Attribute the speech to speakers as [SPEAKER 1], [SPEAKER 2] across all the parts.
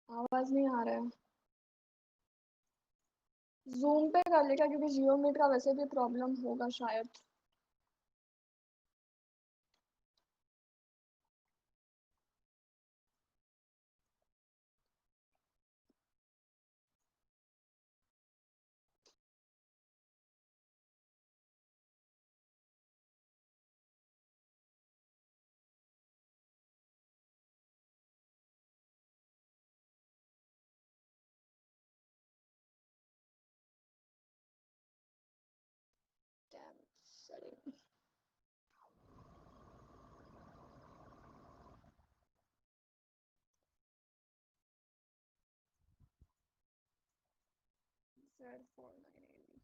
[SPEAKER 1] आवाज नहीं आ रहा है। जूम पे कर ले क्या, क्योंकि जियो मीट का वैसे भी प्रॉब्लम होगा शायद। Cancelling. Z4980.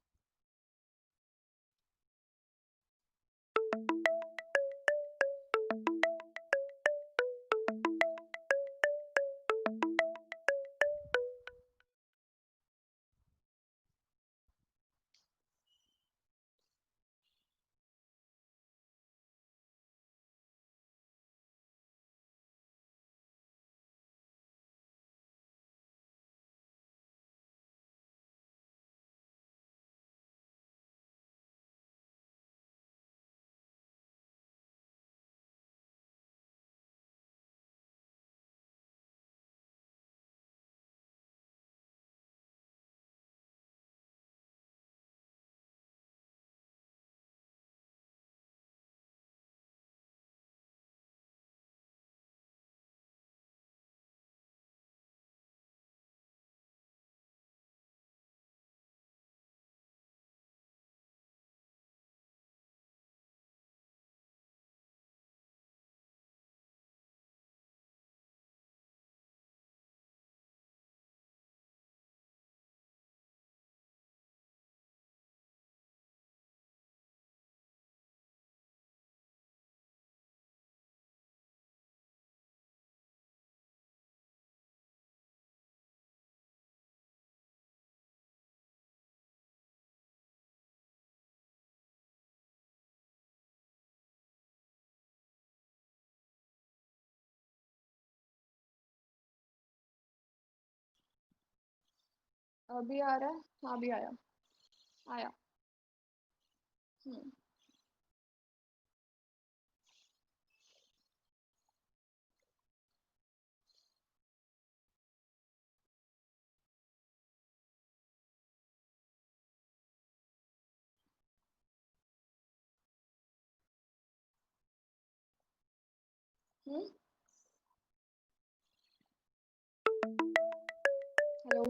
[SPEAKER 1] अभी आ रहा है? हाँ अभी आया। आया। हम्म। हम्म। Hello.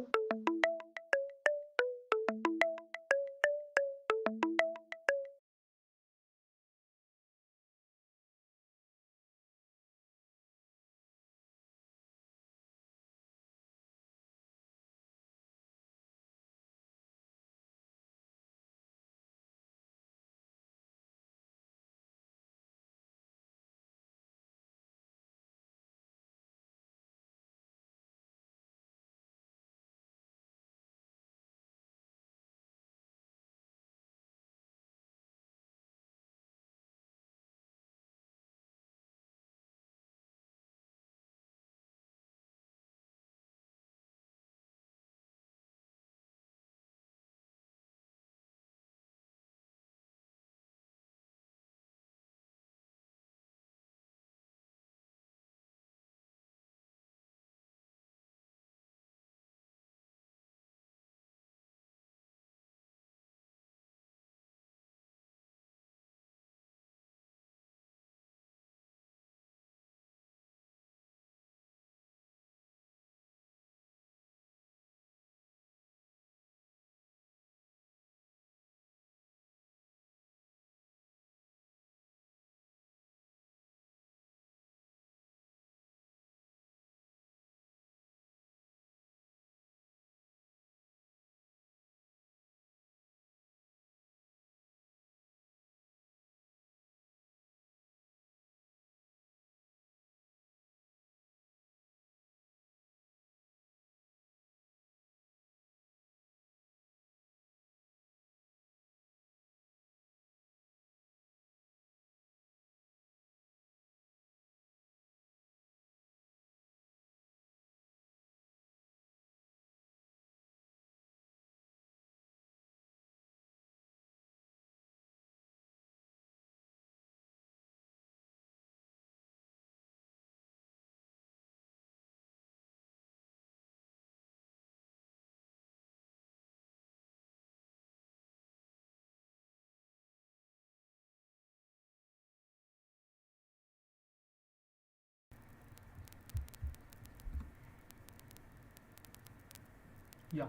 [SPEAKER 2] Yeah,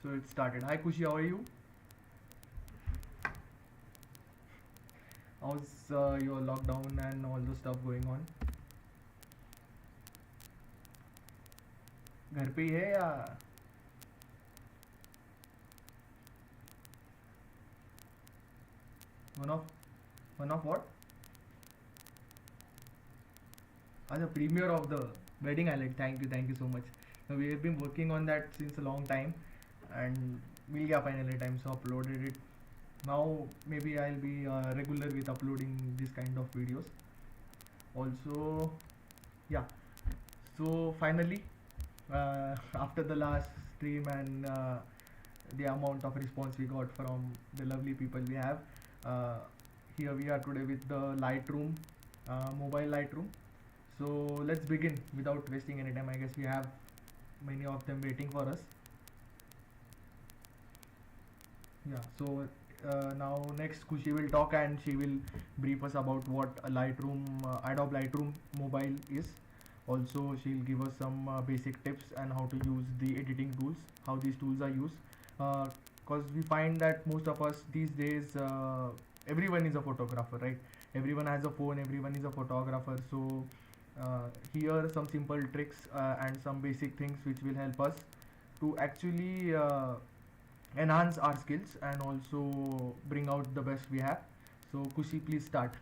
[SPEAKER 2] so it started. Hi Khushi, how are you? How's your lockdown and all the stuff going on? घर पे ही है या one of what? The premiere of the wedding highlight. Thank you so much. Now, we have been working on that since a long time, and we'll get finally time so uploaded it. Now maybe I'll be regular with uploading this kind of videos. Also, yeah. So finally, after the last stream and the amount of response we got from the lovely people we have, uh, here we are today with the Lightroom, mobile Lightroom. So let's begin without wasting any time. I guess we have many of them waiting for us. Yeah, so now next Kushi will talk and she will brief us about what a Lightroom, Adobe Lightroom mobile is. Also, she'll give us some basic tips and how to use the editing tools, how these tools are used. Because we find that most of us these days, everyone is a photographer, right? Everyone has a phone, everyone is a photographer. So here are some simple tricks and some basic things which will help us to actually enhance our skills and also bring out the best we have. So Kushi, please start.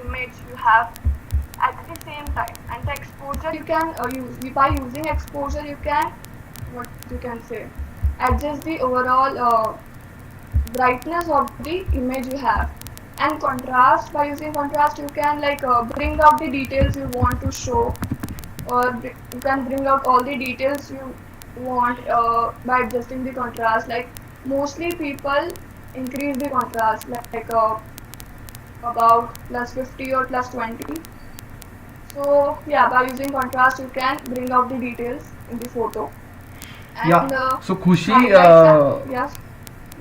[SPEAKER 1] Image you have at the same time, and the exposure you can use by using exposure you can, what you can say, adjust the overall brightness of the image you have. And contrast, by using contrast you can bring out the details you want to show, or you can bring out all the details you want by adjusting the contrast. Like mostly people increase the contrast about +50 or +20. So yeah, by using contrast you can bring out the details in the photo. And
[SPEAKER 2] Yeah. So Khushi,
[SPEAKER 1] yes,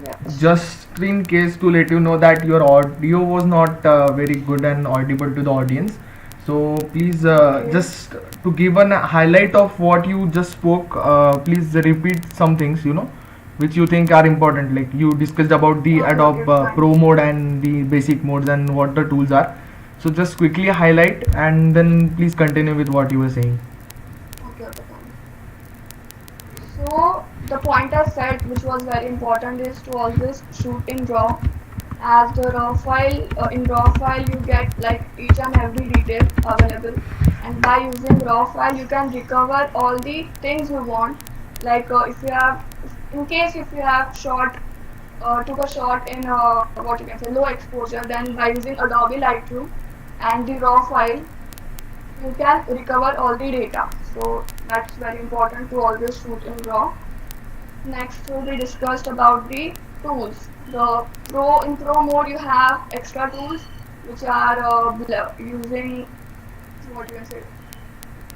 [SPEAKER 1] yes.
[SPEAKER 2] just in case to let you know that your audio was not very good and audible to the audience. So please,
[SPEAKER 1] Okay.
[SPEAKER 2] just to give a highlight of what you just spoke, please repeat some things. which you think are important? Like you discussed about the
[SPEAKER 1] Okay, okay,
[SPEAKER 2] Adobe
[SPEAKER 1] fine.
[SPEAKER 2] Pro mode and the basic modes and what the tools are. So just quickly highlight and then please continue with what you were saying.
[SPEAKER 1] Okay, okay, fine. So the point I said, which was very important, is to always shoot in RAW. As the raw file, in raw file you get like each and every detail available, and by using raw file you can recover all the things you want. Like if you have, in case if you have shot, took a shot in what you can say low exposure, then by using Adobe Lightroom and the raw file you can recover all the data. So that's very important to always shoot in raw. Next will be discussed about the tools. The pro mode you have extra tools which are using what you can say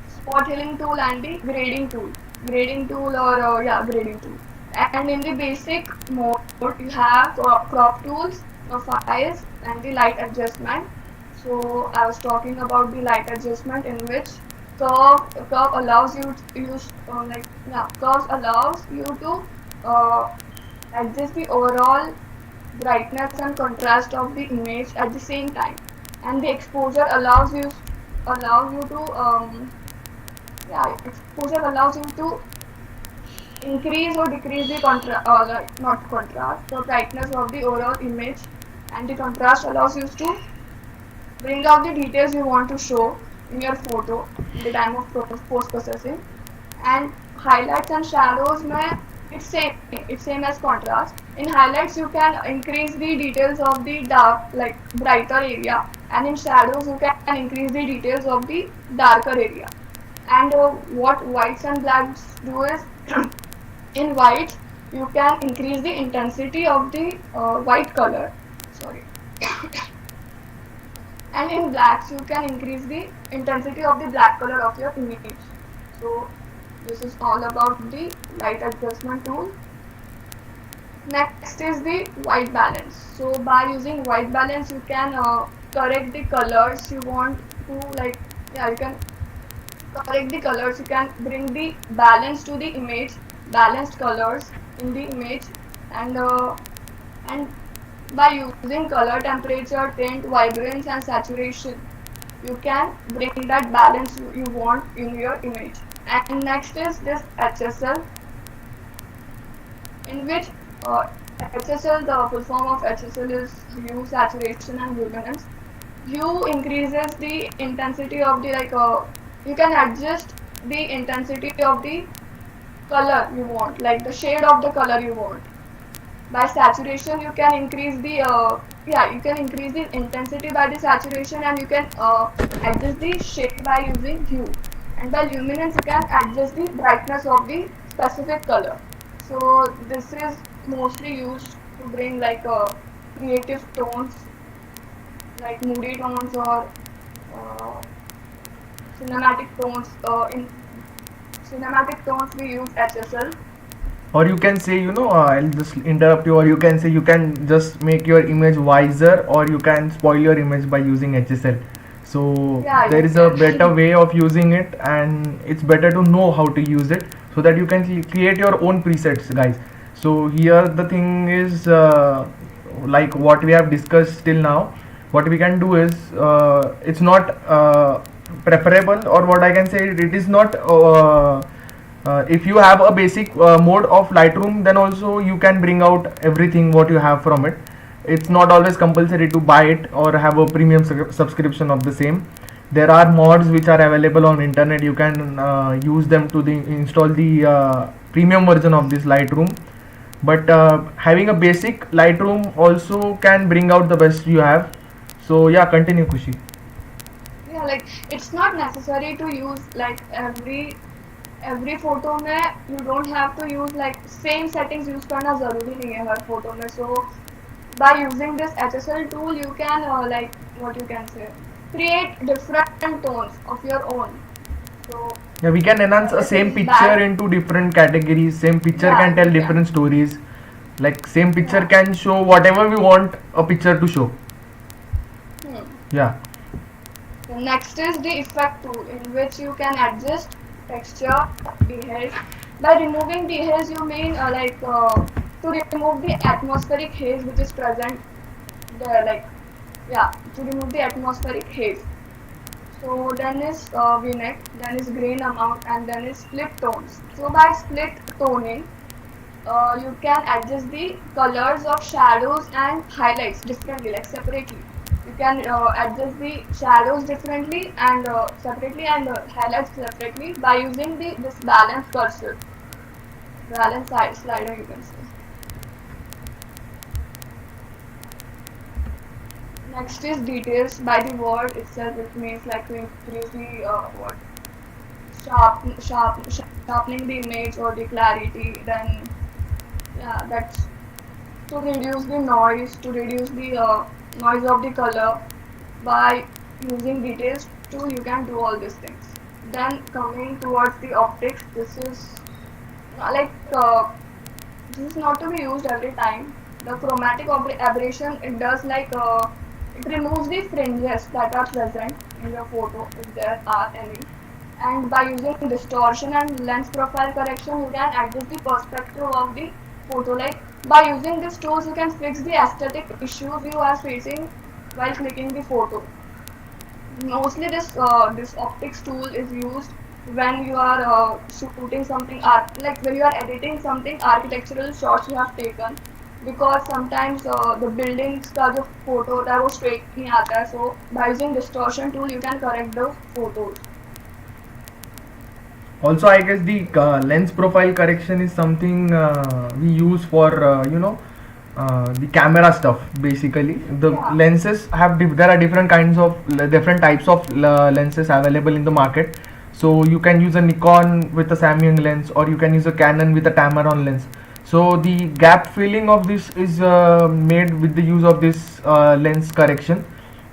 [SPEAKER 1] spot healing tool and the grading tool or yeah, grading tool. And in the basic mode you have crop tools, profiles, and the light adjustment. So I was talking about the light adjustment, in which curve allows you to use like yeah, curves allows you to uh, adjust the overall brightness and contrast of the image at the same time. And the exposure allows you to yeah, exposure allows you to increase or decrease the like not contrast, the brightness of the overall image. And the contrast allows you to bring out the details you want to show in your photo in the time of post processing. And highlights and shadows may, it's same as contrast. In highlights you can increase the details of the dark, like brighter area, and in shadows you can increase the details of the darker area. And what whites and blacks do is in whites you can increase the intensity of the white color, sorry, and in blacks you can increase the intensity of the black color of your image. So this is all about the light adjustment tool. Next is the white balance. So by using white balance you can correct the colors you want to, like yeah, you can correct the colors, you can bring the balance to the image, balanced colors in the image. And by using color, temperature, tint, vibrance, and saturation, you can bring that balance you want in your image. And next is this HSL, in which uh, HSL, the full form of HSL is hue, saturation, and luminance. Hue increases the intensity of the, like you can adjust the intensity of the color you want, like the shade of the color you want. By saturation you can increase the yeah, you can increase the intensity by the saturation, and you can adjust the shade by using hue. And by luminance you can adjust the brightness of the specific color. So this is mostly used to bring like creative tones, like moody tones or uh, cinematic tones. In cinematic tones we use HSL.
[SPEAKER 2] Or you can say, I'll just interrupt you, or you can say you can just make your image wiser, or you can spoil your image by using HSL. So
[SPEAKER 1] Yeah,
[SPEAKER 2] there
[SPEAKER 1] you
[SPEAKER 2] is a better
[SPEAKER 1] can.
[SPEAKER 2] way of using it, and it's better to know how to use it so that you can create your own presets, guys. So here the thing is, like what we have discussed till now, what we can do is, it's not preferable, or what I can say, it is not if you have a basic mode of Lightroom, then also you can bring out everything what you have from it. It's not always compulsory to buy it or have a premium subscription of the same. There are mods which are available on internet. You can use them to install the premium version of this Lightroom. But having a basic Lightroom also can bring out the best you have. So yeah, continue, Khushi.
[SPEAKER 1] Yeah, like it's not necessary to use like every photo में you don't have to use like same settings use करना जरूरी नहीं है हर photo में. So by using this HSL tool you can like what you can say create different tones of your own. So
[SPEAKER 2] Yeah, we can enhance a
[SPEAKER 1] if
[SPEAKER 2] same
[SPEAKER 1] it's
[SPEAKER 2] picture
[SPEAKER 1] bad,
[SPEAKER 2] into different categories. Same picture
[SPEAKER 1] yeah,
[SPEAKER 2] can tell
[SPEAKER 1] you can.
[SPEAKER 2] different stories. Like same picture
[SPEAKER 1] Yeah.
[SPEAKER 2] can show whatever we want a picture to show.
[SPEAKER 1] Hmm.
[SPEAKER 2] Yeah.
[SPEAKER 1] The next is the effect tool, in which you can adjust texture, behave, By removing the haze, you mean to remove the atmospheric haze which is present there, like yeah, to remove the atmospheric haze. So then is V-neck, then is grain amount, and then is split tones. So by split toning, you can adjust the colors of shadows and highlights differently, like separately. You can adjust the shadows differently and separately, and highlights separately by using the this balance cursor, balance slider, you can say. Next is details. By the word itself, it means like to increase the what sharpening the image or the clarity. Then yeah, that's to reduce the noise, to reduce the noise of the color. By using details tool, you can do all these things. Then coming towards the optics, this is like this is not to be used every time. The chromatic aberration, it does it removes the fringes that are present in your photo if there are any. And by using distortion and lens profile correction, you can adjust the perspective of the photo. Like by using these tools, you can fix the aesthetic issues you are facing while clicking the photo. Mostly this optics tool is used when you are shooting something like when you are editing something architectural shots you have taken, because sometimes the buildings का जो photo होता है वो straight नहीं आता है, so by using distortion tool you can correct those photos.
[SPEAKER 2] Also, I guess the lens profile correction is something we use for the camera stuff. Basically, the
[SPEAKER 1] Yeah.
[SPEAKER 2] lenses have there are different kinds of different types of lenses available in the market. So you can use a Nikon with a Samyang lens, or you can use a Canon with a Tamron lens. So the gap filling of this is made with the use of this lens correction.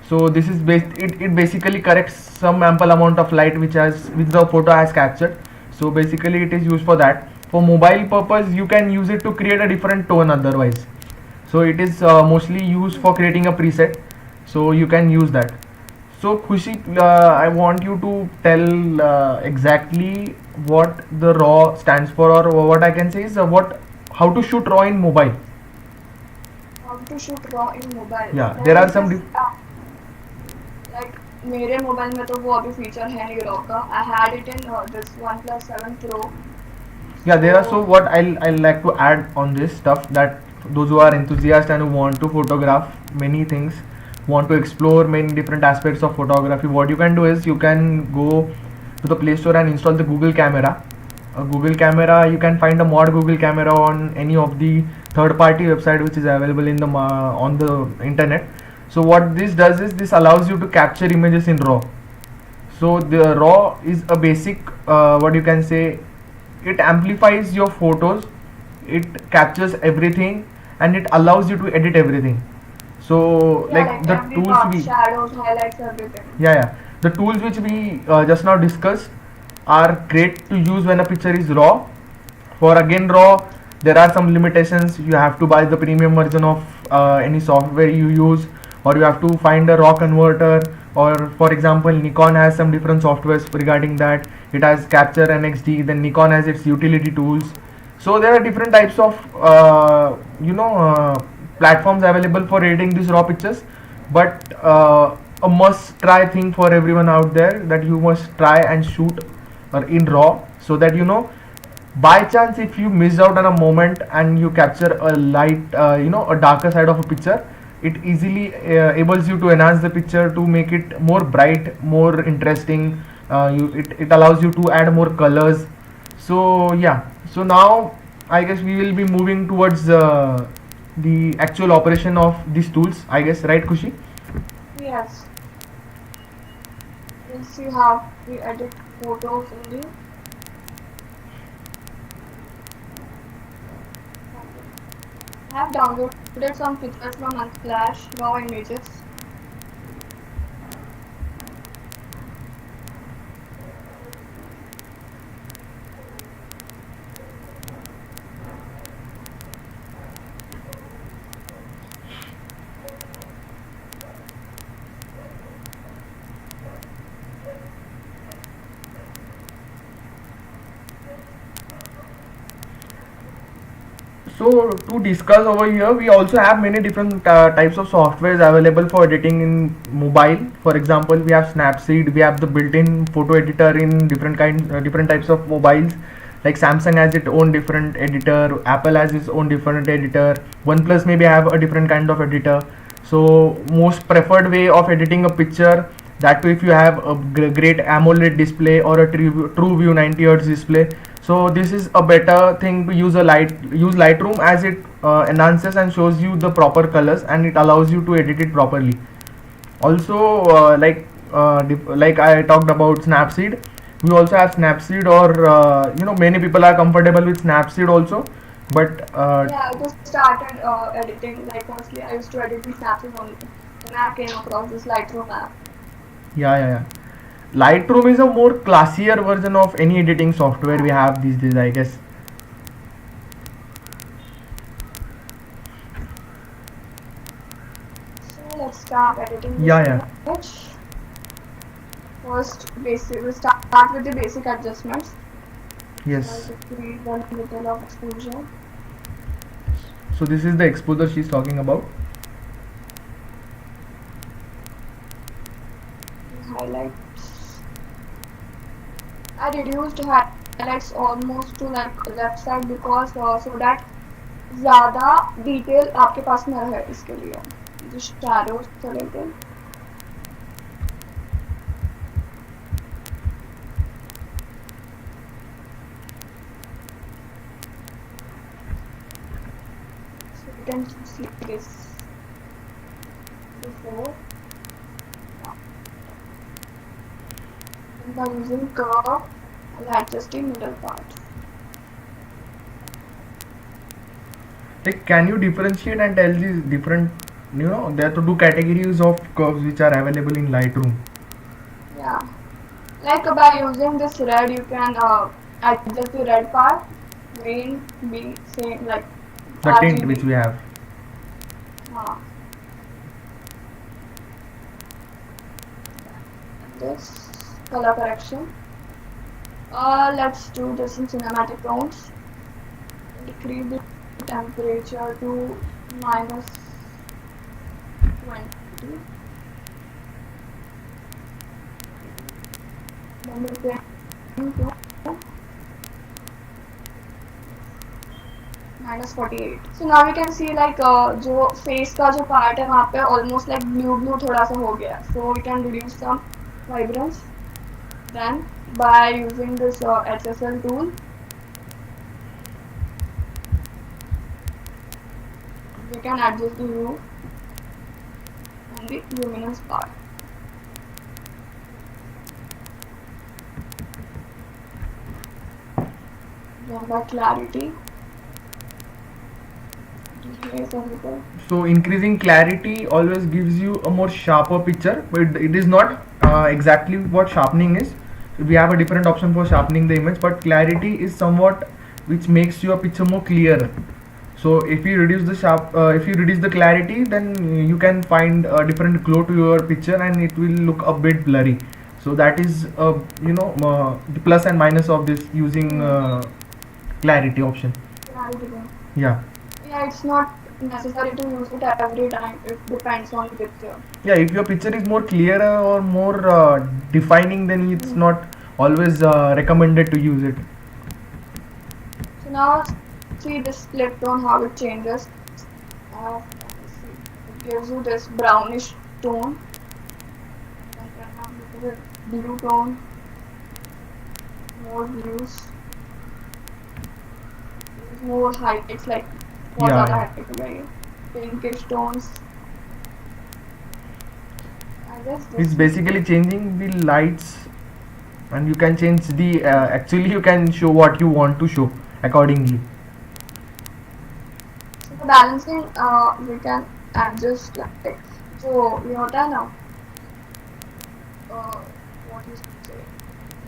[SPEAKER 2] So this is it basically corrects some ample amount of light which the photo has captured. So basically it is used for that. For mobile purpose, you can use it to create a different tone otherwise. So it is mostly used for creating a preset, so you can use that. So Khushi, I want you to tell exactly what the raw stands for, or what I can say is what how to shoot raw in mobile.
[SPEAKER 1] How to shoot raw in mobile,
[SPEAKER 2] Yeah,
[SPEAKER 1] there
[SPEAKER 2] there are
[SPEAKER 1] is
[SPEAKER 2] some
[SPEAKER 1] this like मेरे mobile में तो वो अभी feature है नहीं raw का. I had it in this OnePlus 7 Pro.
[SPEAKER 2] yeah, there are. So
[SPEAKER 1] So
[SPEAKER 2] what I'll like to add on this stuff, that those who are enthusiasts and who want to photograph many things, want to explore many different aspects of photography, what you can do is you can go to the Play Store and install the Google Camera. A Google Camera, you can find a mod Google Camera on any of the third party website which is available in the on the internet. So what this does is this allows you to capture images in raw. So the raw is a basic what you can say, it amplifies your photos, it captures everything, and it allows you to edit everything. So
[SPEAKER 1] yeah,
[SPEAKER 2] like
[SPEAKER 1] like
[SPEAKER 2] the
[SPEAKER 1] every
[SPEAKER 2] tools
[SPEAKER 1] part,
[SPEAKER 2] we
[SPEAKER 1] shadows, highlights, everything.
[SPEAKER 2] yeah, the tools which we just now discussed are great to use when a picture is raw. For again raw, there are some limitations. You have to buy the premium version of any software you use, or you have to find a raw converter, or for example Nikon has some different softwares regarding that. It has Capture NXD, then Nikon has its utility tools. So there are different types of platforms available for editing these raw pictures. But a must try thing for everyone out there, that you must try and shoot in raw, so that by chance if you miss out on a moment and you capture a light a darker side of a picture, it easily enables you to enhance the picture to make it more bright, more interesting. It allows you to add more colors. So yeah, so now I guess we will be moving towards the actual operation of these tools, I guess, right Kushi?
[SPEAKER 1] Yes, we'll see how we edit photos in the. I have downloaded some pictures from Unsplash, raw images.
[SPEAKER 2] So to discuss over here, we also have many different types of softwares available for editing in mobile. For example, we have Snapseed. We have the built-in photo editor in different types of mobiles. Like Samsung has its own different editor, Apple has its own different editor, OnePlus maybe have a different kind of editor. So most preferred way of editing a picture, that too if you have a great AMOLED display or a TrueView 90 Hz display, so this is a better thing to use Lightroom, as it enhances and shows you the proper colors and it allows you to edit it properly. Also like I talked about Snapseed, we also have Snapseed, or many people are comfortable with Snapseed also, but
[SPEAKER 1] Yeah, I just started editing. Like mostly, I used to edit in Snapchat only. Then I came across this Lightroom app.
[SPEAKER 2] yeah. Lightroom is a more classier version of any editing software we have these days, I guess.
[SPEAKER 1] So let's start editing this
[SPEAKER 2] Yeah.
[SPEAKER 1] image. First, basic. We start with the basic adjustments. So I'll
[SPEAKER 2] Yes.
[SPEAKER 1] decrease a little of exposure.
[SPEAKER 2] So this is the exposure she's talking about.
[SPEAKER 1] Highlights. I reduced highlights almost to like left side because so that ज़्यादा detail आपके पास में रहे इसके लिए जो shadows a little. So you can see this before. And by using curve, I'll adjust the middle part.
[SPEAKER 2] Like, can you differentiate and tell these different, there are two categories of curves which are available in Lightroom.
[SPEAKER 1] Yeah, like by using this red, you can adjust the red part. Green be same like
[SPEAKER 2] The tint which
[SPEAKER 1] RGB.
[SPEAKER 2] we have.
[SPEAKER 1] This color correction. Let's do this in cinematic tones. Decrease the temperature to -20. Then we bring to -48. So now we can see like जो face का जो part है वहाँ पे almost like blue थोड़ा सा हो गया. So we can reduce some vibrance. Then by using this HSL tool, we can adjust the hue and the luminance part. Then by clarity, decrease a little.
[SPEAKER 2] So increasing clarity always gives you a more sharper picture, but it is not exactly what sharpening is. We have a different option for sharpening the image, but clarity is somewhat which makes your picture more clearer. So if you reduce if you reduce the clarity, then you can find a different glow to your picture and it will look a bit blurry. So that is the plus and minus of this using clarity option.
[SPEAKER 1] Clarity.
[SPEAKER 2] Yeah.
[SPEAKER 1] Yeah, it's not necessary to use it every time. It depends on the picture.
[SPEAKER 2] Yeah, if your picture is more clearer or more defining, then it's not always recommended to use it.
[SPEAKER 1] So now see this split tone how it changes. It gives you this brownish tone. And then have little bit blue tone, more blues, more highlights like what
[SPEAKER 2] Yeah,
[SPEAKER 1] other
[SPEAKER 2] yeah.
[SPEAKER 1] highlights are pinkish tones. I guess
[SPEAKER 2] It's
[SPEAKER 1] this.
[SPEAKER 2] basically changing the lights, and you can change the actually you can show what you want to show accordingly.
[SPEAKER 1] So the balancing we can adjust like जो ये होता है ना what you say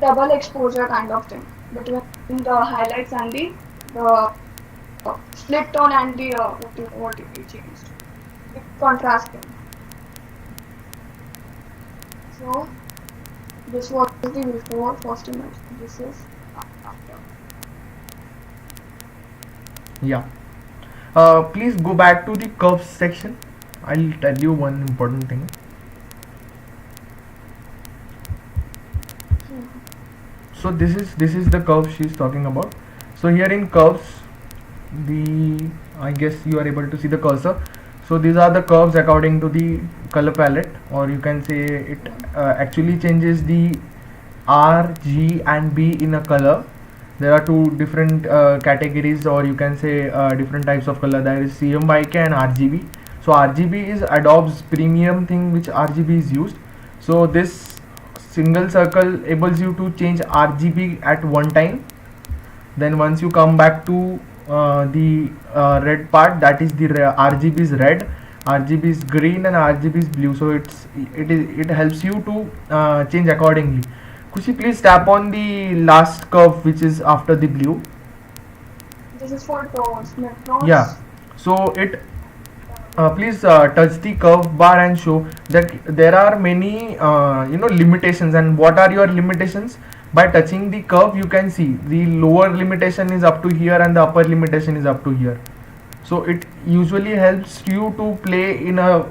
[SPEAKER 1] double exposure kind of thing between the highlights and the split tone and the what you changed the contrasting. So this was the before first image. This is after.
[SPEAKER 2] Yeah. Please go back to the curves section. I'll tell you one important thing. So this is the curve she's talking about. So here in curves, the I guess you are able to see the cursor. So these are the curves according to the color palette, or you can say it actually changes the R, G and B in a color. There are two different categories, or you can say different types of color. There is CMYK and RGB. So RGB is Adobe's premium thing which RGB is used. So this single circle enables you to change RGB at one time. Then once you come back to the red part, that is the RGB is red, RGB is green and RGB is blue. So it helps you to change accordingly. Khushi, please tap on the last curve which is after the blue.
[SPEAKER 1] This is for tones, mid tones.
[SPEAKER 2] Yeah. So it please touch the curve bar and show that there are many limitations. And what are your limitations? By touching the curve you can see the lower limitation is up to here and the upper limitation is up to here. So it usually helps you to play in a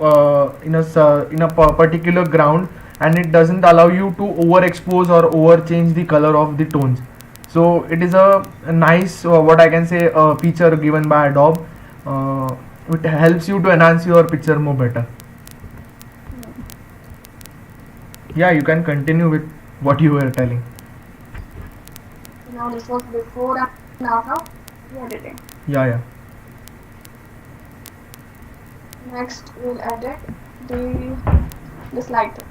[SPEAKER 2] particular ground, and it doesn't allow you to overexpose or over change the color of the tones. So it is a nice what I can say feature given by Adobe. It helps you to enhance your picture more better. Yeah, you can continue with what you were telling.
[SPEAKER 1] Now this was before and after the editing.
[SPEAKER 2] Yeah.
[SPEAKER 1] Next we'll edit this lighter.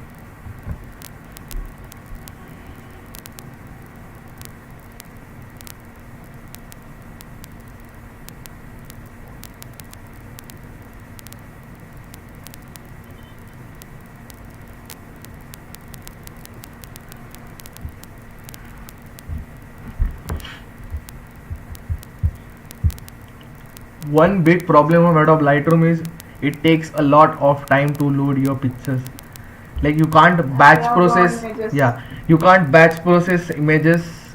[SPEAKER 2] One big problem of Adobe Lightroom is it takes a lot of time to load your pictures. Like you can't batch
[SPEAKER 1] Yeah,
[SPEAKER 2] process.
[SPEAKER 1] drawing images.
[SPEAKER 2] Yeah, you can't batch process images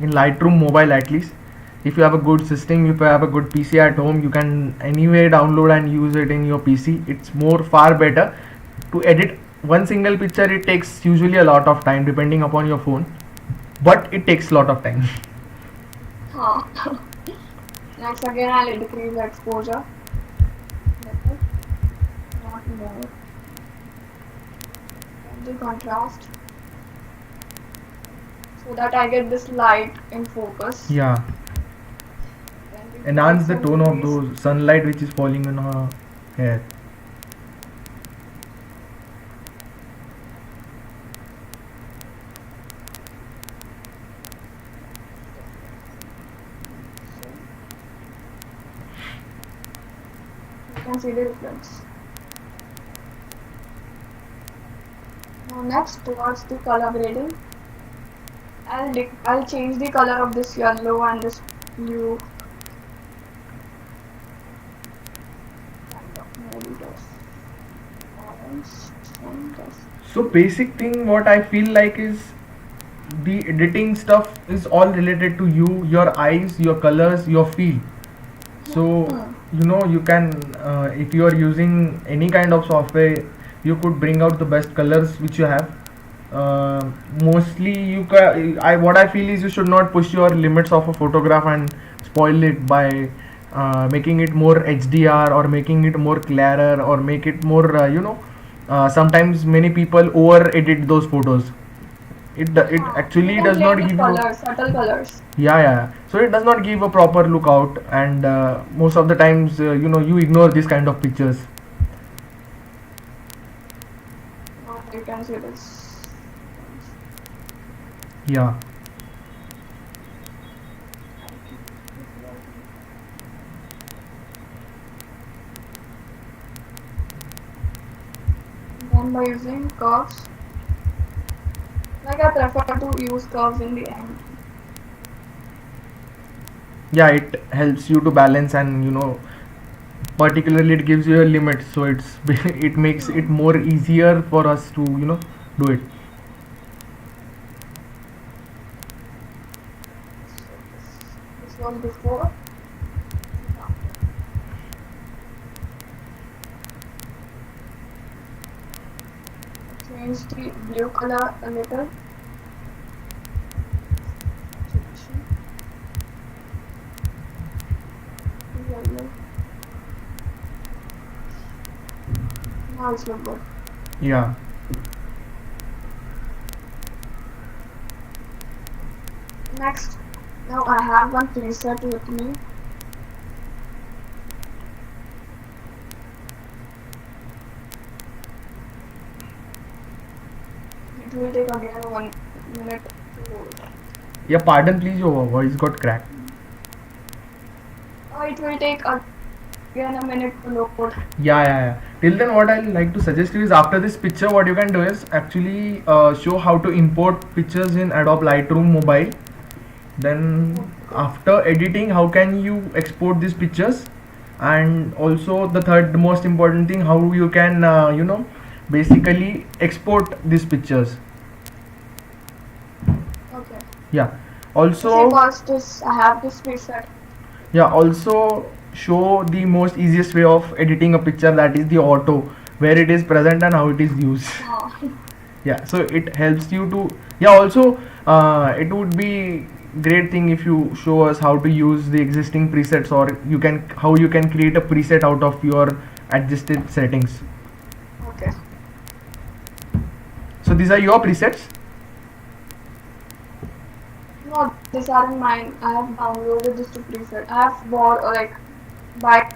[SPEAKER 2] in Lightroom mobile. At least if you have a good system, if you have a good PC at home, you can anyway download and use it in your PC. It's more far better to edit one single picture. It takes usually a lot of time depending upon your phone, but it takes a lot of time.
[SPEAKER 1] Huh. Next again I'll decrease the exposure. Not more. And the contrast. So that I get this light in focus.
[SPEAKER 2] Yeah,
[SPEAKER 1] Then the
[SPEAKER 2] enhance the
[SPEAKER 1] brightness
[SPEAKER 2] tone of
[SPEAKER 1] increase.
[SPEAKER 2] those sunlight which is falling on her hair.
[SPEAKER 1] You can see the difference. Now next towards the color grading, I'll change the color of this yellow and this blue. Kind of maybe this orange and this.
[SPEAKER 2] So basic thing what I feel like is the editing stuff is all related to you, your eyes, your colors, your feel. So you can if you are using any kind of software, you could bring out the best colors which you have. Mostly what I feel is you should not push your limits of a photograph and spoil it by making it more HDR or making it more clearer or make it more sometimes many people over edit those photos. It
[SPEAKER 1] You
[SPEAKER 2] actually
[SPEAKER 1] can
[SPEAKER 2] does
[SPEAKER 1] play
[SPEAKER 2] not
[SPEAKER 1] with
[SPEAKER 2] give you.
[SPEAKER 1] colors, subtle colors.
[SPEAKER 2] Yeah. So it does not give a proper look out, and most of the times you ignore this kind of pictures.
[SPEAKER 1] Now you can see this.
[SPEAKER 2] Yeah.
[SPEAKER 1] Then by using curves, like I prefer to use curves in the end.
[SPEAKER 2] Yeah, it helps you to balance, and particularly it gives you a limit, so it makes it more easier for us to do it.
[SPEAKER 1] So this was before and after. change the blue color a little. Saturation. Yellow. Now it's look good.
[SPEAKER 2] Yeah.
[SPEAKER 1] Next, now I have one preset with me. It will take again 1 minute to load.
[SPEAKER 2] Yeah, pardon please, your voice got cracked.
[SPEAKER 1] It will take again a minute to load.
[SPEAKER 2] Yeah. Till then, what I'll like to suggest you is after this picture, what you can do is actually show how to import pictures in Adobe Lightroom mobile. Then after editing, how can you export these pictures? And also the third most important thing, how you can basically export these pictures.
[SPEAKER 1] Okay.
[SPEAKER 2] Yeah.
[SPEAKER 1] See,
[SPEAKER 2] Also,
[SPEAKER 1] first this I have this preset.
[SPEAKER 2] yeah, also show the most easiest way of editing a picture, that is the auto, where it is present and how it is used. Yeah, so it helps you to, yeah, also it would be great thing if you show us how to use the existing presets, or you can how you can create a preset out of your adjusted settings.
[SPEAKER 1] Okay.
[SPEAKER 2] So these are your presets.
[SPEAKER 1] No, these aren't mine. I have downloaded this to preset. I have bought buy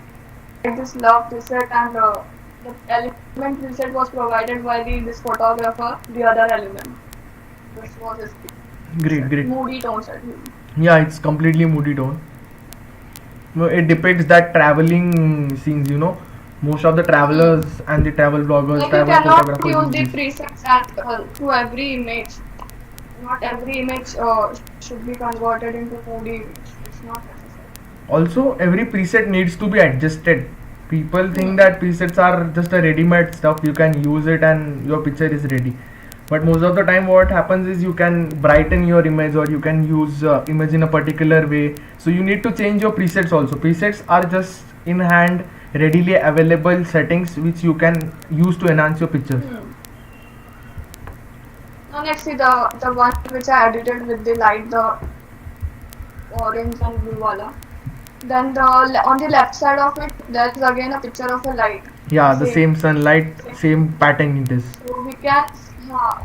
[SPEAKER 1] this love preset, and the element preset was provided by this photographer. The other element. This was his
[SPEAKER 2] Great.
[SPEAKER 1] moody tone set.
[SPEAKER 2] Yeah, it's completely moody tone. No, it depicts that traveling scenes. Most of the travelers and the travel bloggers,
[SPEAKER 1] Like you
[SPEAKER 2] travel
[SPEAKER 1] cannot
[SPEAKER 2] photographers
[SPEAKER 1] use the
[SPEAKER 2] use this.
[SPEAKER 1] presets to every image. Not every image should be converted into 2D image. It's not necessary.
[SPEAKER 2] Also, every preset needs to be adjusted. People think that presets are just a ready-made stuff, you can use it and your picture is ready. But most of the time what happens is you can brighten your image, or you can use image in a particular way. So you need to change your presets also. Presets are just in hand readily available settings which you can use to enhance your pictures.
[SPEAKER 1] Now next see the one which I edited with the light, the orange and blue wala. Then on the left side of it, there is again a picture of a light.
[SPEAKER 2] Yeah, the same sunlight, same pattern it is.
[SPEAKER 1] So we can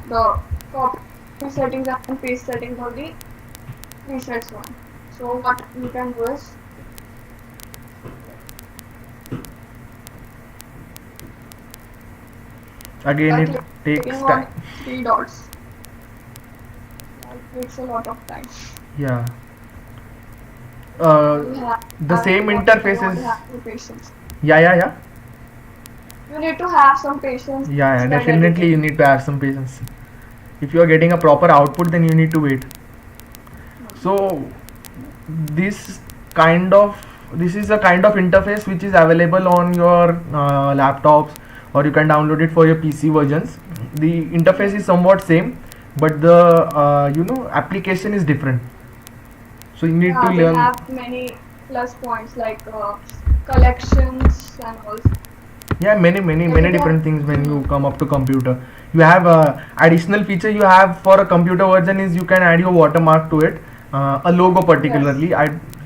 [SPEAKER 1] the copy settings and paste settings of the presets one. So what we can do is
[SPEAKER 2] Again, it takes
[SPEAKER 1] clicking
[SPEAKER 2] time.
[SPEAKER 1] on 3 dots. It takes a lot of time.
[SPEAKER 2] Yeah.
[SPEAKER 1] You have
[SPEAKER 2] The same interface is.
[SPEAKER 1] have to patience.
[SPEAKER 2] Yeah.
[SPEAKER 1] You need to have some patience.
[SPEAKER 2] Yeah,
[SPEAKER 1] while
[SPEAKER 2] definitely
[SPEAKER 1] editing.
[SPEAKER 2] you need to have some patience. If you are getting a proper output, then you need to wait. So this this is a kind of interface which is available on your laptops, or you can download it for your PC versions. The interface is somewhat same, but the application is different. So you need to
[SPEAKER 1] They
[SPEAKER 2] learn.
[SPEAKER 1] have many plus points like collections and all.
[SPEAKER 2] Yeah, many different things when you come up to computer. You have additional feature you have for a computer version is you can add your watermark to it, a logo particularly.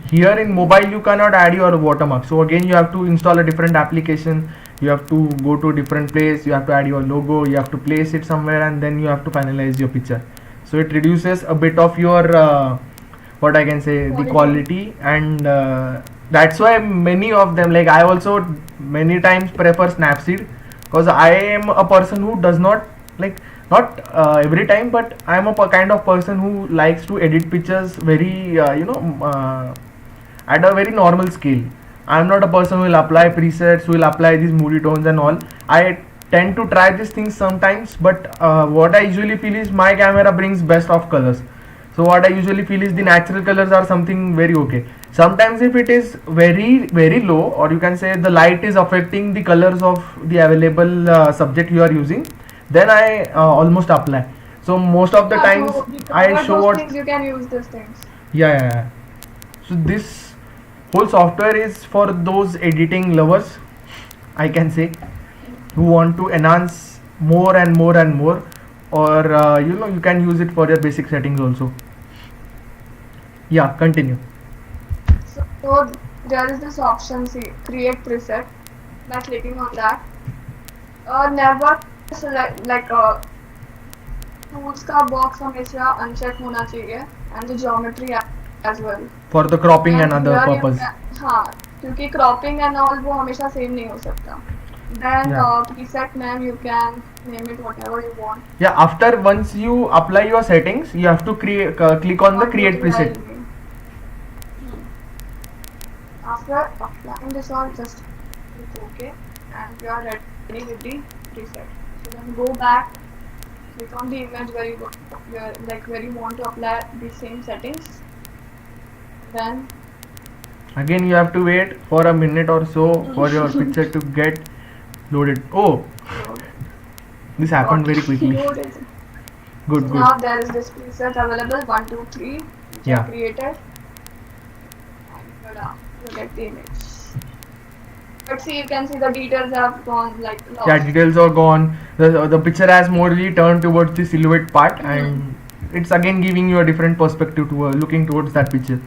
[SPEAKER 2] Here in mobile you cannot add your watermark, so again you have to install a different application, you have to go to a different place, you have to add your logo, you have to place it somewhere, and then you have to finalize your picture. So it reduces a bit of your what I can say, the quality, and that's why many of them, like I also many times prefer Snapseed, because I am a person who does not like, not every time, but I am a kind of person who likes to edit pictures very at a very normal scale. I am not a person who will apply presets, who will apply these moody tones and all. I tend to try these things sometimes, but what I usually feel is my camera brings best of colors. So what I usually feel is the natural colors are something very okay. Sometimes if it is very low, or you can say the light is affecting the colors of the available subject you are using, then I almost apply. So most of the times I show what.
[SPEAKER 1] Things you can use these things.
[SPEAKER 2] Yeah. So this whole software is for those editing lovers, I can say, who want to enhance more and more and more, or you can use it for your basic settings also. Yeah, continue.
[SPEAKER 1] So there is this option, see, create preset. By clicking on that, never select like tools का box हमेशा uncheck होना चाहिए, and the geometry as well.
[SPEAKER 2] For the cropping and
[SPEAKER 1] And
[SPEAKER 2] other
[SPEAKER 1] here you
[SPEAKER 2] purpose.
[SPEAKER 1] can, हाँ, क्योंकि cropping and all वो हमेशा same नहीं हो सकता. Then
[SPEAKER 2] Yeah.
[SPEAKER 1] preset name you can name it whatever you want.
[SPEAKER 2] Yeah, after once you apply your settings, you have to create click on the
[SPEAKER 1] Want to
[SPEAKER 2] create preset.
[SPEAKER 1] me. After applying this all, just click OK, and you are ready with the preset. So then go back, click on the image where you where you want to apply the same settings. Then
[SPEAKER 2] Again, you have to wait for a minute or so for your picture to get loaded. Oh,
[SPEAKER 1] load.
[SPEAKER 2] this happened very quickly.
[SPEAKER 1] Loaded.
[SPEAKER 2] Good,
[SPEAKER 1] So
[SPEAKER 2] good.
[SPEAKER 1] now there is this preset available 1, 2, 3, which
[SPEAKER 2] Yeah.
[SPEAKER 1] I created, and you get the image. But see, you can see the details have gone like lost.
[SPEAKER 2] Yeah, details are gone. The picture has morely turned towards the silhouette part, and it's again giving you a different perspective to looking towards that picture.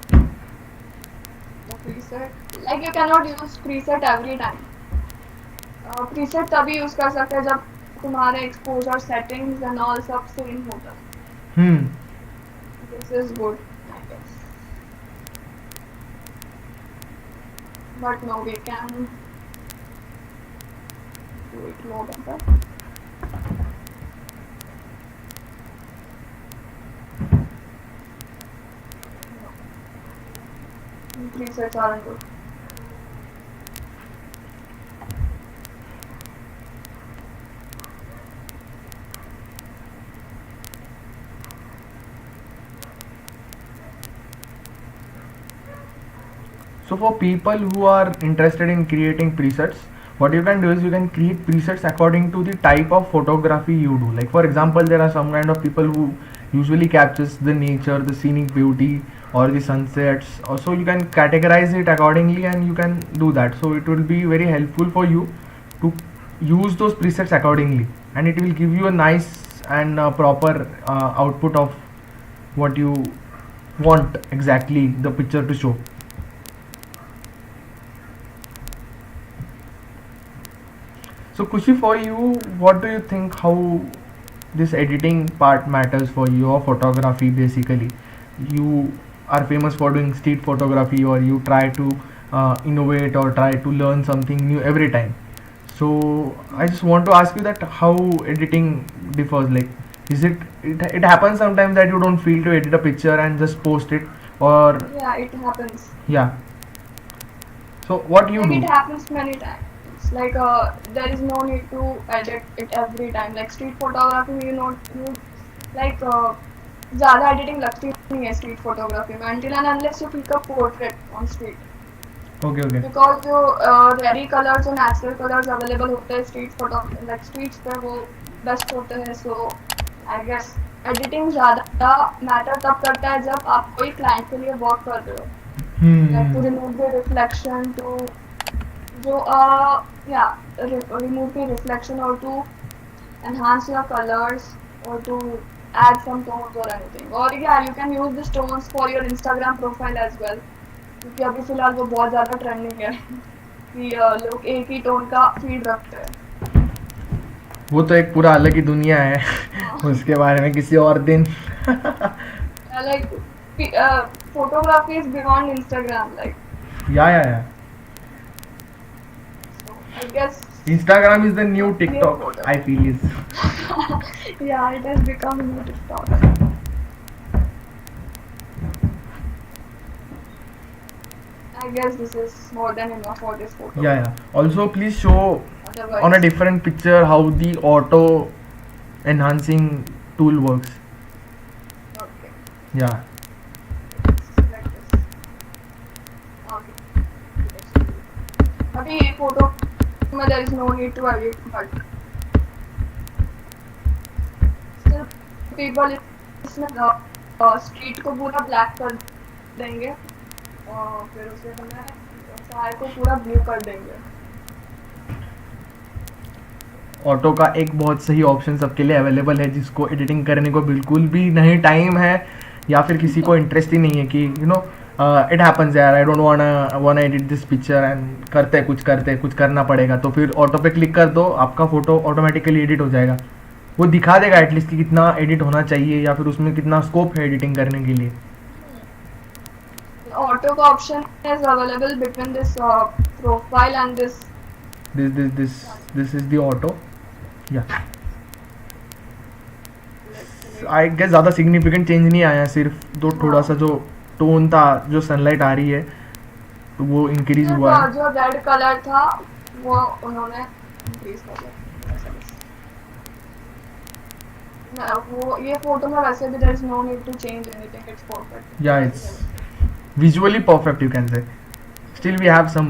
[SPEAKER 1] The preset, like you cannot use preset every time. Preset तभी use कर सकते हैं जब तुम्हारे exposure settings and all सब same होगा. This is good, I guess. But no, we can do it more better. No. Presets aren't good.
[SPEAKER 2] So for people who are interested in creating presets, what you can do is you can create presets according to the type of photography you do. Like for example, there are some kind of people who usually captures the nature, the scenic beauty, or the sunsets. Also, you can categorize it accordingly, and you can do that. So it will be very helpful for you to use those presets accordingly, and it will give you a nice and proper output of what you want exactly the picture to show. So Kushi, for you, what do you think how this editing part matters for your photography basically? You are famous for doing street photography, or you try to innovate or try to learn something new every time. So I just want to ask you that how editing differs. Like, it happens sometimes that you don't feel to edit a picture and just post it, or
[SPEAKER 1] Yeah, it happens.
[SPEAKER 2] yeah. So what you
[SPEAKER 1] Like
[SPEAKER 2] do?
[SPEAKER 1] it happens many times. Like there is no need to edit it every time. Like street photography, you like ज़्यादा editing लगती नहीं है street photography में until and unless you pick a portrait on street.
[SPEAKER 2] Okay, okay.
[SPEAKER 1] Because जो ready colors और natural colors available होते हैं street photo like streets पे वो best होते हैं. So I guess editing ज़्यादा matter तब करता है जब आप कोई client के लिए work कर रहे हो. Like to remove the reflection, to remove the reflection, or to enhance your colors, or to add some tones or anything. Or yeah, you can use the tones for your Instagram profile as well. क्योंकि अभी फिलहाल वो बहुत ज़्यादा trending है कि लोग एक ही टोन का फीड रखते हैं.
[SPEAKER 2] वो तो एक पूरा अलग ही दुनिया है. उसके बारे में किसी और दिन.
[SPEAKER 1] Like photography is beyond Instagram. Like
[SPEAKER 2] Yeah.
[SPEAKER 1] so I guess
[SPEAKER 2] Instagram is the new TikTok, I feel is.
[SPEAKER 1] yeah, it has become a new TikTok. I guess this is more than enough for this photo.
[SPEAKER 2] Yeah. Also, please show
[SPEAKER 1] Otherwise,
[SPEAKER 2] on a different picture how the auto enhancing tool works.
[SPEAKER 1] okay.
[SPEAKER 2] Yeah.
[SPEAKER 1] Like this. Okay. अभी ये photo में there is no need to edit, but still people इसमें street को पूरा black कर देंगे और फिर उसे हमें sky को पूरा blue कर देंगे.
[SPEAKER 2] ऑटो का एक बहुत सही ऑप्शन सबके लिए अवेलेबल है, जिसको एडिटिंग करने को बिल्कुल भी नहीं टाइम है या फिर किसी को इंटरेस्ट ही नहीं है कि इट हैपन्स यार, I don't want edit this picture and करते कुछ करना पड़ेगा, तो फिर ऑटो पे क्लिक कर दो, आपका फोटो ऑटोमेटिकली एडिट हो जाएगा। वो दिखा देगा एटलीस्ट कि कितना एडिट होना चाहिए या फिर उसमें कितना स्कोप है एडिटिंग करने के लिए।
[SPEAKER 1] Auto option is available between this profile and this.
[SPEAKER 2] This is the auto. Yeah, I guess ज़्यादा सिग्निफिकेंट चेंज नहीं आया, सिर्फ दो थोड़ा सा जो टोन था, जो सनलाइट आ रही है तो वो इंक्रीज हुआ है।
[SPEAKER 1] जो रेड कलर था वो उन्होंने इंक्रीज कर दिया। वो ये फोटो में वैसे भी there is no need to change anything, it's perfect.
[SPEAKER 2] या it's visually perfect, you can say. Still we have some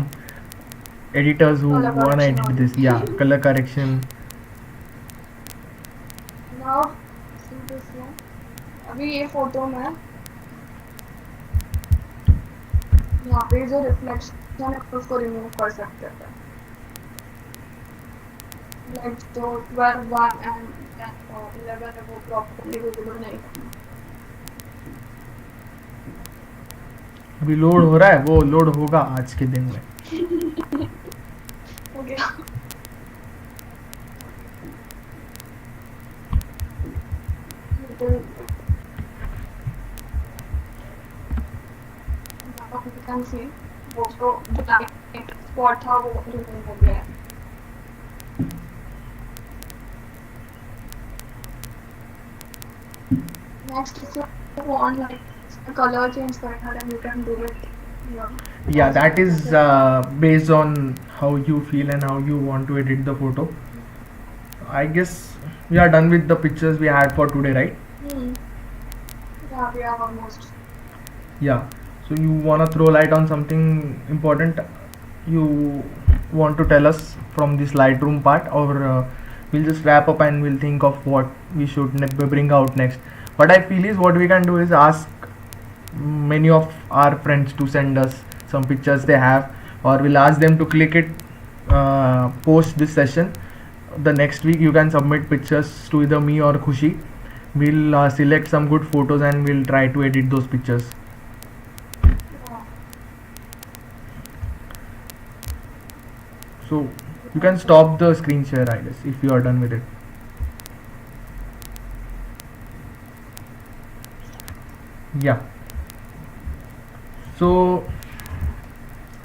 [SPEAKER 2] editors who wanna edit this. Yeah, color correction.
[SPEAKER 1] Now see this one. अभी ये photo में यहाँ पे जो reflection है उसको remove कर सकते हैं, लाइक जो 12 1 एंड 11 है वो प्रॉपर्ली विजिबल नहीं है।
[SPEAKER 2] अभी लोड हो रहा है, वो लोड होगा आज के दिन में।
[SPEAKER 1] हो गया। You can see वो जो ब्लैक स्पॉट था वो रिमूव हो गया है। Next, if you want like color change करना, then you can do it.
[SPEAKER 2] Yeah, that is based on how you feel and how you want to edit the photo. I guess we are done with the pictures we had for today, right?
[SPEAKER 1] Yeah, we are almost.
[SPEAKER 2] Yeah. So you wanna throw light on something important you want to tell us from this Lightroom part, or we'll just wrap up and we'll think of what we should bring out next. What I feel is what we can do is ask many of our friends to send us some pictures they have, or we'll ask them to click it post this session. The next week you can submit pictures to either me or Khushi. We'll select some good photos and we'll try to edit those pictures. So you can stop the screen share, I guess, if you are done with it. Yeah. So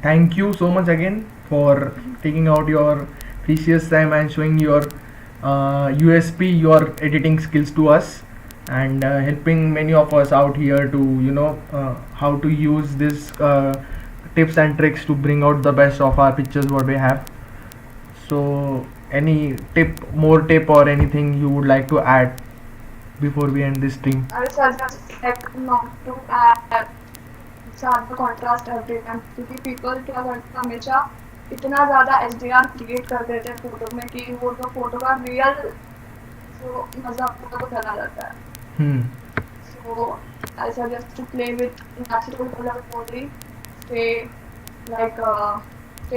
[SPEAKER 2] thank you so much again for taking out your precious time and showing your USP, your editing skills to us, and helping many of us out here to how to use this tips and tricks to bring out the best of our pictures what we have. So any more tip or anything you would like to add before we end this stream?
[SPEAKER 1] I suggest like not to add ज़्यादा contrast every time, क्योंकि people क्या करते हैं हमेशा इतना ज़्यादा HDR create कर देते हैं फोटो में कि वो जो फोटो का रियल जो मज़ा फोटो को चला जाता है। So I suggest to play with natural color only. Stay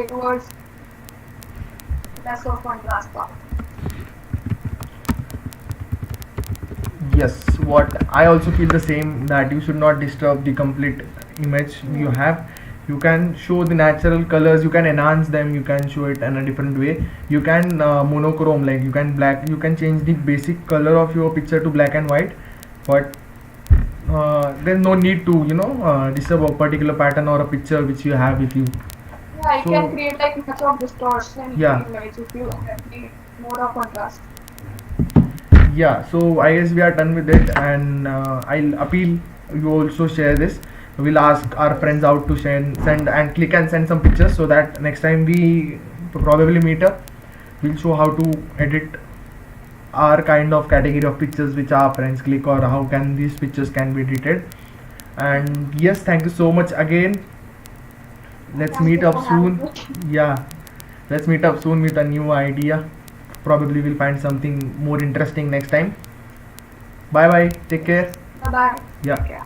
[SPEAKER 1] towards less of contrast part.
[SPEAKER 2] Yes, what I also feel the same, that you should not disturb the complete image you have. You can show the natural colors, you can enhance them, you can show it in a different way. You can monochrome, like you can change the basic color of your picture to black and white, but there's no need to disturb a particular pattern or a picture which you have with you.
[SPEAKER 1] Yeah, you can create like much of distortion in
[SPEAKER 2] Yeah.
[SPEAKER 1] the image if you need more of contrast.
[SPEAKER 2] Yeah, so I guess we are done with it, and I'll appeal you also share this. We'll ask our friends out to send and click and send some pictures, so that next time we probably meet up, we'll show how to edit our kind of category of pictures which our friends click, or how can these pictures can be edited. And yes, thank you so much again. Let's
[SPEAKER 1] Thank
[SPEAKER 2] meet
[SPEAKER 1] you
[SPEAKER 2] up
[SPEAKER 1] for
[SPEAKER 2] soon.
[SPEAKER 1] having me.
[SPEAKER 2] Yeah, let's meet up soon with a new idea. Probably we'll find something more interesting next time. Bye bye, take care.
[SPEAKER 1] Bye bye.
[SPEAKER 2] Yeah.
[SPEAKER 1] Take care.